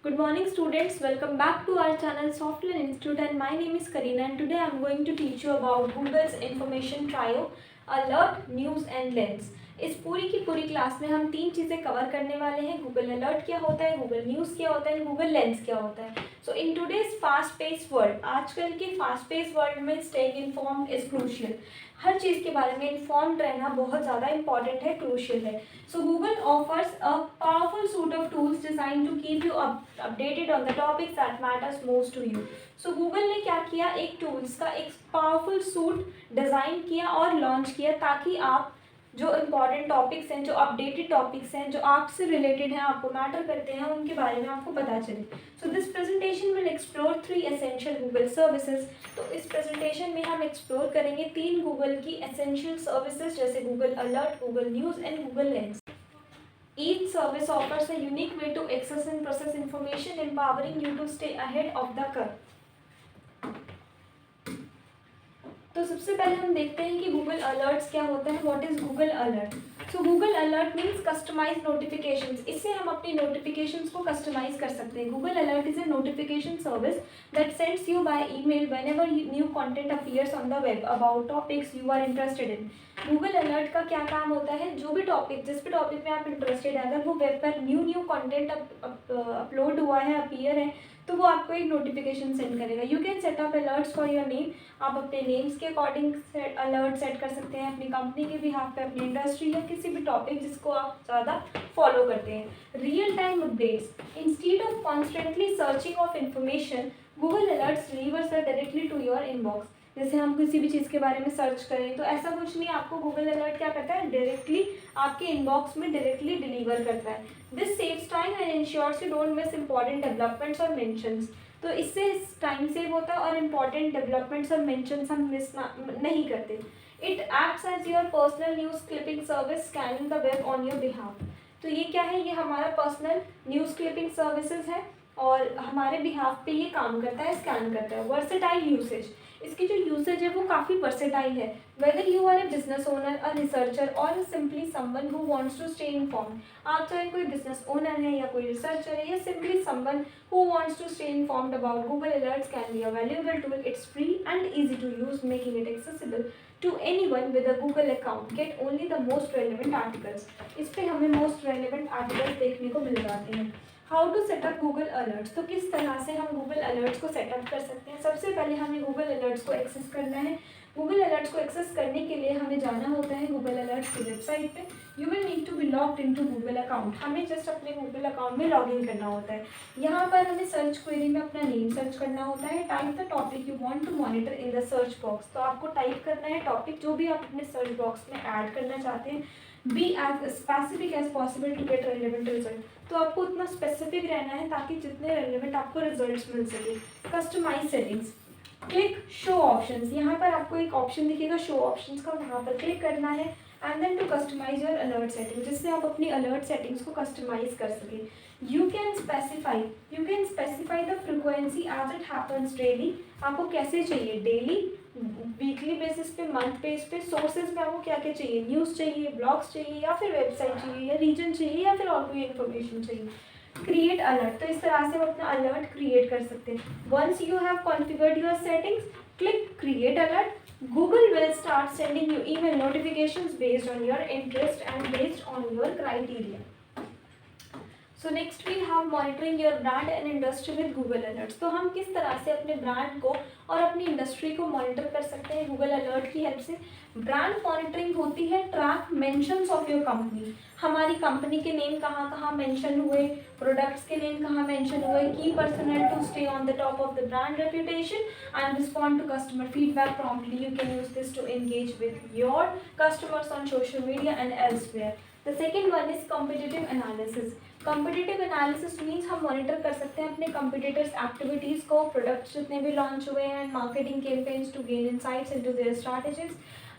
Good morning students, welcome back to our channel Software Institute and my name is Karina and today I am going to teach you about Google's information trio, alert, news and lens. इस पूरी की पूरी class में हम तीन चीज़ें cover करने वाले हैं। गूगल अलर्ट क्या होता है, गूगल न्यूज़ क्या होता है, गूगल लेंस क्या होता है। So in today's fast pace world, आजकल के फास्ट पेस वर्ल्ड में स्टेइंग इन्फॉर्म्ड इज क्रूशियल। हर चीज़ के बारे में इन्फॉर्म्ड रहना बहुत ज़्यादा इंपॉर्टेंट है, क्रूशियल है। So Google offers a powerful suite of tools designed to keep you updated on the topics that matters most to you. So Google ने क्या किया, एक टूल्स का एक पावरफुल सूट डिज़ाइन किया और लॉन्च किया ताकि आप जो इम्पॉर्टेंट टॉपिक्स हैं, जो अपडेटेड टॉपिक्स हैं, जो आपसे रिलेटेड हैं, आपको मैटर करते हैं, उनके बारे में आपको पता चले। So this presentation will explore 3 essential Google services. तो इस प्रेजेंटेशन में हम एक्सप्लोर करेंगे 3 गूगल की एसेंशियल सर्विसेज जैसे Google alert, Google news and Google lens. Each service offers a unique way to access and process information, empowering you to stay ahead of the curve. तो सबसे पहले हम देखते हैं कि गूगल अलर्ट्स क्या होता है। What is Google alert? So Google alert means customise notifications. इससे हम अपनी नोटिफिकेशंस को कस्टमाइज कर सकते हैं। Google alert is a notification service that sends you by email whenever new content appears on the web about topics you are interested in. Google alert का क्या काम होता है, जो भी टॉपिक, जिस भी टॉपिक में आप इंटरेस्टेड है, अगर वो वेब पर न्यू कंटेंट अपलोड हुआ है, अपीयर है, तो वो आपको एक नोटिफिकेशन सेंड करेगा। You can set up alerts for your name. आप अपने नेम्स के अकॉर्डिंग अलर्ट सेट कर सकते हैं, अपनी कंपनी के बिहाफ पे, अपनी इंडस्ट्री या किसी भी टॉपिक जिसको आप ज़्यादा फॉलो करते हैं। Real time updates. Instead of constantly searching of information, Google alerts delivers directly to your inbox. जैसे हम किसी भी चीज़ के बारे में सर्च करें तो ऐसा कुछ नहीं, आपको गूगल अलर्ट क्या करता है, डायरेक्टली आपके इनबॉक्स में डायरेक्टली डिलीवर करता है। This saves time and ensures you don't miss important developments और मेंशंस। तो इससे टाइम सेव होता है और इम्पॉर्टेंट डेवलपमेंट्स और मेंशंस हम मिस नहीं करते। It acts as your personal news clipping service scanning the web on your behalf. तो ये क्या है, ये हमारा पर्सनल न्यूज़ क्लिपिंग सर्विसेज है और हमारे बिहाफ पे ये काम करता है, स्कैन करता है। वर्सेटाइल यूसेज, इसकी जो यूसेज है वो काफ़ी वर्सेटाइल है। Whether you are a business owner, a researcher और simply someone who wants to stay informed. आप चाहे कोई बिजनेस ओनर है या कोई रिसर्चर है या simply someone who wants to stay informed about Google Alerts can be a valuable tool. It's free and easy to use, making it accessible to anyone with a Google account. Get only the most relevant articles. इस पे हमें most relevant articles देखने को मिल जाते हैं। How to set up Google Alerts? तो किस तरह से हम Google Alerts को सेटअप कर सकते हैं? सबसे पहले हमें Google Alerts को एक्सेस करना है। Google Alerts को एक्सेस करने के लिए हमें जाना होता है Google Alerts की वेबसाइट पे। You will need to be logged into Google account. हमें जस्ट अपने Google अकाउंट में लॉग इन करना होता है। यहाँ पर हमें सर्च क्वेरी में अपना नेम सर्च करना होता है। Type the topic you want to monitor in the search box. तो आपको टाइप करना है टॉपिक जो भी आप अपने सर्च बॉक्स में ऐड करना चाहते हैं। Be as specific as possible to get relevant result. तो आपको उतना स्पेसिफिक रहना है ताकि जितने रेलिवेंट आपको रिजल्ट्स मिल सके। Customise settings, click show options. यहाँ पर आपको एक ऑप्शन दिखेगा शो ऑप्शंस का, वहाँ पर क्लिक करना है and then to customise your alert setting, जिससे आप अपनी अलर्ट सेटिंग्स को कस्टमाइज कर सकें। You can specify the frequency as it happens daily. आपको कैसे चाहिए, डेली, वीकली बेसिस पे, मंथ बेस पे, सोर्सेज में आपको क्या क्या चाहिए, न्यूज़ चाहिए, ब्लॉग्स चाहिए या फिर वेबसाइट चाहिए या रीजन चाहिए या फिर और कोई इन्फॉर्मेशन चाहिए। क्रिएट अलर्ट, तो इस तरह से हम अपना अलर्ट क्रिएट कर सकते हैं। Once you have configured your settings, click create alert. Google will start sending you email notifications based on your interest and based on your criteria. So next we have monitoring your brand and industry with Google Alerts. तो हम किस तरह से अपने brand को और अपनी industry को मॉनिटर कर सकते हैं गूगल अलर्ट की हेल्प से। ब्रांड मॉनिटरिंग होती है track mentions of your company. हमारी कंपनी के नेम कहाँ कहाँ मेंशन हुए, प्रोडक्ट्स के नेम कहाँ मेंशन हुए, की personal to stay on the top of the brand reputation and respond to customer feedback promptly. You can use this to engage with your customers on social media and elsewhere. The second one is competitive analysis. Competitive analysis means हम monitor कर सकते हैं अपने competitors activities को, products जितने भी launch हुए हैं, marketing campaigns to gain insights into their strategies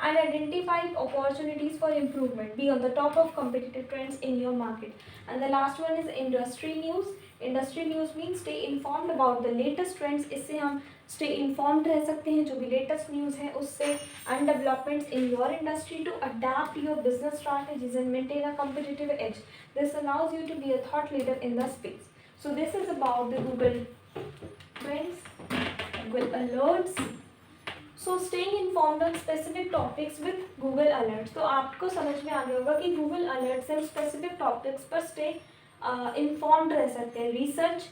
and identify opportunities for improvement. Be on the top of competitive trends in your market. And the last one is industry news. Industry news means stay informed about the latest trends. इससे हम stay informed रह सकते हैं जो भी latest news है उससे, and developments in your industry to adapt your business strategies and maintain a competitive edge. This allows you to be a thought leader in the space. So this is about the Google Trends, Google Alerts. So staying informed on specific topics with Google Alerts. तो आपको समझ में आ गया होगा कि Google Alerts से specific topics पर stay informed रह सकते हैं. Research,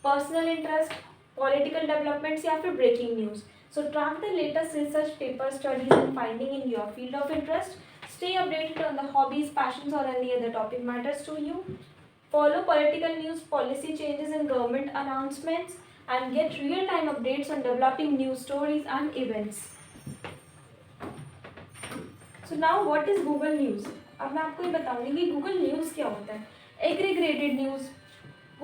personal interest, political developments या फिर breaking news. So track the latest research papers, studies and finding in your field of interest. Stay updated on the hobbies, passions or any other topic matters to you. Follow political news, policy changes and government announcements and get real-time updates on developing news stories and events. So now what is Google News? अब मैं आपको ये बताऊंगी कि Google News क्या होता है. Aggregated news.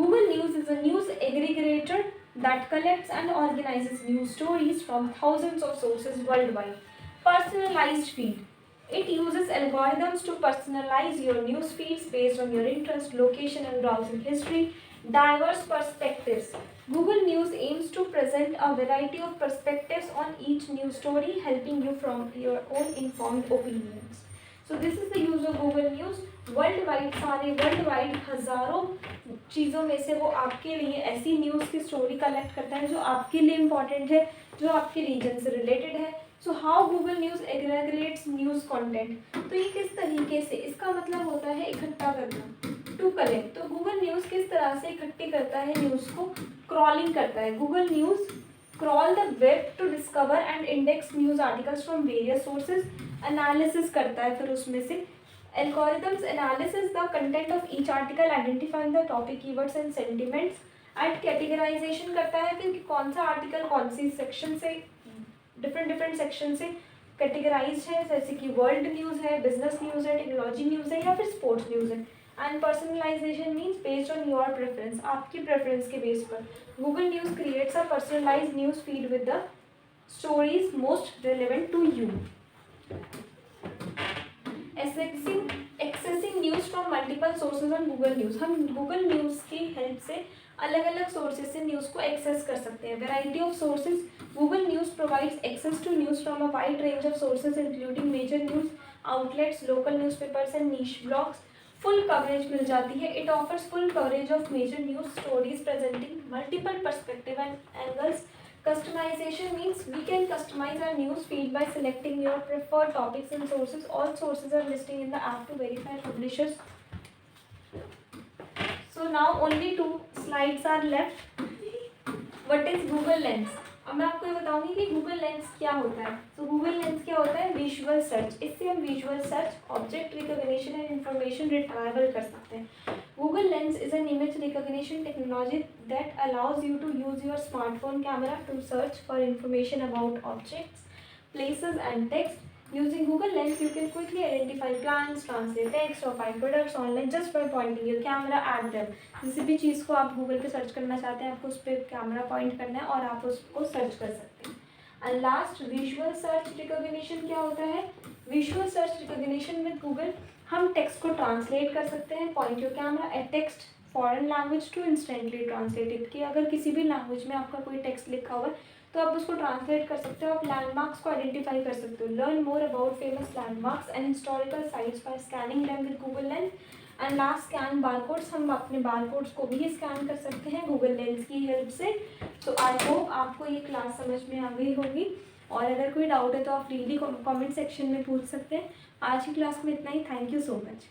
Google News is a news aggregator that collects and organizes news stories from thousands of sources worldwide. Personalized feed. It uses algorithms to personalize your news feeds based on your interest, location and browsing history. Diverse perspectives. Google News aims to present a variety of perspectives on each news story, helping you from your own informed opinions. So this is the use of Google News. Worldwide, सारे worldwide हज़ारों चीज़ों में से वो आपके लिए ऐसी news की स्टोरी कलेक्ट करता है जो आपके लिए इम्पॉर्टेंट है, जो आपके रीजन से रिलेटेड है. So how Google news aggregates news content. तो ये किस तरीके से, इसका मतलब होता है इकट्ठा करना, टू कलेक्ट. तो गूगल न्यूज़ किस तरह से इकट्ठी करता है न्यूज़ को, क्रॉलिंग करता है. Google news crawl the web two discover and index news articles from various sources. Analysis करता है फिर उसमें से. Algorithms analysis the content of each article, identifying the topic, keywords and sentiments. And categorization करता है फिर कि कौन सा आर्टिकल कौन सी सेक्शन से, डिफरेंट सेक्शन से कैटेगराइज है, जैसे कि वर्ल्ड न्यूज़ है, बिजनेस न्यूज़ है, टेक्नोलॉजी न्यूज़ है या फिर स्पोर्ट्स न्यूज़ है. And personalisation means based on your preference, आपकी प्रेफरेंस के बेस पर Google News creates a personalised news feed with the stories most relevant to you. Accessing news from multiple sources on Google News. हम Google News की help से अलग अलग sources से news को एक्सेस कर सकते हैं. Variety of sources. Google News provides access to news from a wide range of sources including major news outlets, local newspapers and niche blogs. Full coverage मिल जाती है. It offers full coverage of major news stories presenting multiple perspective and angles. Customization means we can customize our news feed by selecting your preferred topics and sources. All sources are listed in the app to verify publishers. So now only 2 slides are left. What is Google Lens? अब मैं आपको ये बताऊंगी कि Google Lens क्या होता है. तो Google Lens क्या होता है, विजुअल सर्च. इससे हम visual search, object recognition and information retrieval कर सकते हैं. Google Lens is an image recognition technology that allows you to use your smartphone camera to search for information about objects, places and text. Using Google Lens, you can quickly identify plants, translate text or find products online just by pointing your camera at them. किसी भी चीज़ को आप Google पे search करना चाहते हैं, आपको उस पर कैमरा पॉइंट करना है और आप उसको सर्च कर सकते हैं. And last, visual search recognition क्या होता है. Visual search recognition with Google हम टेक्स्ट को ट्रांसलेट कर सकते हैं. Point your camera at text foreign language to instantly translate it. कि अगर किसी भी लैंग्वेज में आपका कोई टेक्स्ट लिखा हुआ है तो आप उसको ट्रांसलेट कर सकते हो. आप लैंडमार्क्स को आइडेंटिफाई कर सकते हो. Learn more about famous landmarks and historical sites by scanning them with Google Lens. And last, scan barcodes. हम अपने बारकोड्स को भी स्कैन कर सकते हैं गूगल लेंस की हेल्प से. सो आई होप आपको ये क्लास समझ में आ गई होगी. और अगर कोई डाउट है तो आप फ्रीली कमेंट सेक्शन में पूछ सकते हैं. आज की क्लास में इतना ही. Thank you so much.